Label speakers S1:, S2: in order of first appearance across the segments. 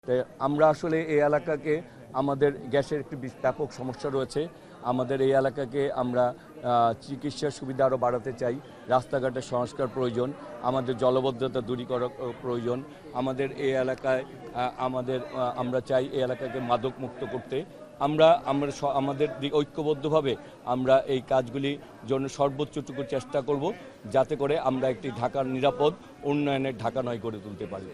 S1: তাই আমরা আসলে এই এলাকাকে আমাদের গ্যাসের একটি ব্যাপক সমস্যা রয়েছে। আমাদের এই এলাকাকে আমরা চিকিৎসার সুবিধা আরও বাড়াতে চাই। রাস্তাঘাটের সংস্কার প্রয়োজন, আমাদের জলবদ্ধতা দূরীকরণ প্রয়োজন। আমাদের এই এলাকায় আমরা চাই এই এলাকাকে মাদক মুক্ত করতে। আমাদের ঐক্যবদ্ধভাবে আমরা এই কাজগুলি জন্য সর্বোচ্চটুকু চেষ্টা করব, যাতে করে আমরা একটি ঢাকার নিরাপদ উন্নয়নের ঢাকা নয় গড়ে তুলতে পারি।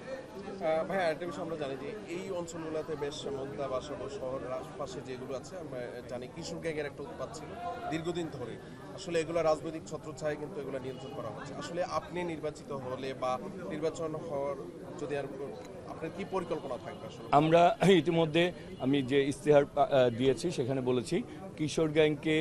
S2: ভাই, আরেকটা বিষয় আমরা জানি যে এই অঞ্চলগুলোতে বেশ মধ্যা বাসা শহরের আশপাশে যেগুলো আছে আমরা জানি কিশোর গ্যাংয়ের একটা উৎপাত ছিল দীর্ঘদিন ধরে। আসলে এগুলো রাজনৈতিক ছত্রছায়ায় কিন্তু এগুলো নিয়ন্ত্রণ করা হচ্ছে। আসলে আপনি নির্বাচিত হলে বা নির্বাচন হওয়ার যদি আর আপনার কি পরিকল্পনা থাকবে? আসলে
S1: আমরা ইতিমধ্যে আমি যে ইশতেহার দিয়েছি সেখানে বলেছি কিশোর গ্যাংকে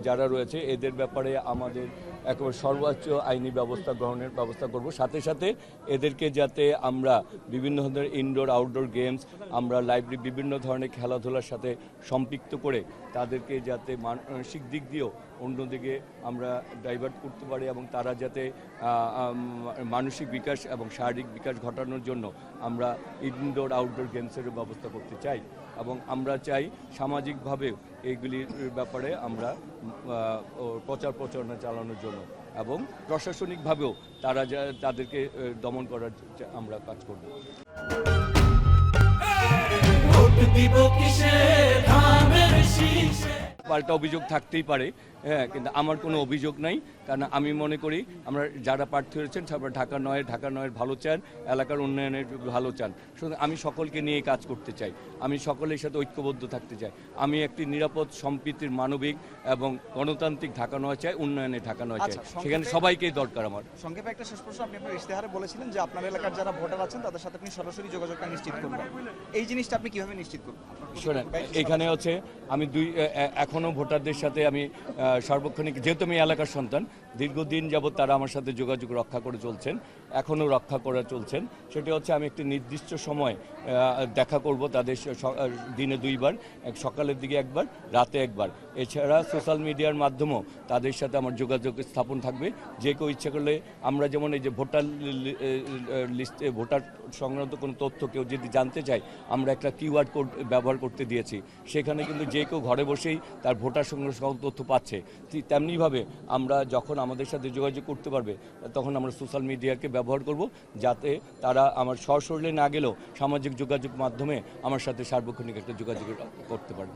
S1: যারা রয়েছে এদের ব্যাপারে আমাদের একেবারে সর্বোচ্চ আইনি ব্যবস্থা গ্রহণের ব্যবস্থা করব। সাথে সাথে এদেরকে যাতে আমরা বিভিন্ন ধরনের ইনডোর আউটডোর গেমস, আমরা লাইব্রেরি বিভিন্ন ধরনের খেলাধুলার সাথে সম্পৃক্ত করে তাদেরকে যাতে মানসিক দিক দিয়েও অন্যদিকে আমরা ডাইভার্ট করতে পারি এবং তারা যাতে মানসিক বিকাশ এবং শারীরিক বিকাশ ঘটানোর জন্য আমরা ইনডোর আউটডোর গেমসেরও ব্যবস্থা করতে চাই। এবং আমরা চাই সামাজিকভাবেও এইগুলির ব্যাপারে আমরা প্রচার প্রচারণা চালানোর জন্য এবং প্রশাসনিকভাবেও তাদেরকে দমন করার আমরা কাজ করব। পাল্টা অভিযোগ থাকতেই পারে, হ্যাঁ, কিন্তু আমার কোনো অভিযোগ নাই। কারণ আমি মনে করি আমরা যারা প্রার্থী হয়েছেন সবাই ঢাকা নয়ের ভালো চান, এলাকার উন্নয়নের ভালো চান। সুতরাং আমি সকলকে নিয়ে কাজ করতে চাই, আমি সকলের সাথে ঐক্যবদ্ধ থাকতে চাই। আমি একটি নিরাপদ সম্প্রীতির মানবিক এবং গণতান্ত্রিক ঢাকা নয় চাই, উন্নয়নের ঢাকা নয় চাই। সেখানে সবাইকেই দরকার আমার।
S3: সংক্ষেপে একটা শেষ প্রশ্ন, আপনি আপনার ইশতেহারে বলেছিলেন যে আপনার এলাকার যারা ভোটার আছেন তাদের সাথে আপনি সরাসরি যোগাযোগটা নিশ্চিত করবেন। এই জিনিসটা আপনি কিভাবে নিশ্চিত করবেন?
S1: শোনেন, এখানে হচ্ছে আমি এখনও ভোটারদের সাথে আমি সার্বক্ষণিক, যেহেতু আমি এলাকার সন্তান, দীর্ঘদিন যাবৎ তারা আমার সাথে যোগাযোগ রক্ষা করে চলছেন, এখনও রক্ষা করে চলছেন। সেটা হচ্ছে আমি একটি নির্দিষ্ট সময় দেখা করব তাদের দিনে 2 বার, সকালের দিকে একবার, রাতে একবার। এছাড়া সোশ্যাল মিডিয়ার মাধ্যমেও তাদের সাথে আমার যোগাযোগ স্থাপন থাকবে। যে কেউ ইচ্ছা করলে আমরা যেমন এই যে ভোটার লিস্টে ভোটার সংক্রান্ত কোনো তথ্য কেউ যদি জানতে চায়, আমরা একটা QR কোড ব্যবহার করতে দিয়েছি। সেখানে কিন্তু যে কেউ ঘরে বসেই তার ভোটার সংক্রান্ত তথ্য পাচ্ছে। তেমনিভাবে আমরা যখন আমাদের সাথে যোগাযোগ করতে পারবে তখন আমরা সোশ্যাল মিডিয়াকে ব্যবহার করব, যাতে তারা আমার সশরীরে না গেলেও সামাজিক যোগাযোগ মাধ্যমে আমার সাথে সার্বক্ষণিক একটা যোগাযোগ করতে পারবে।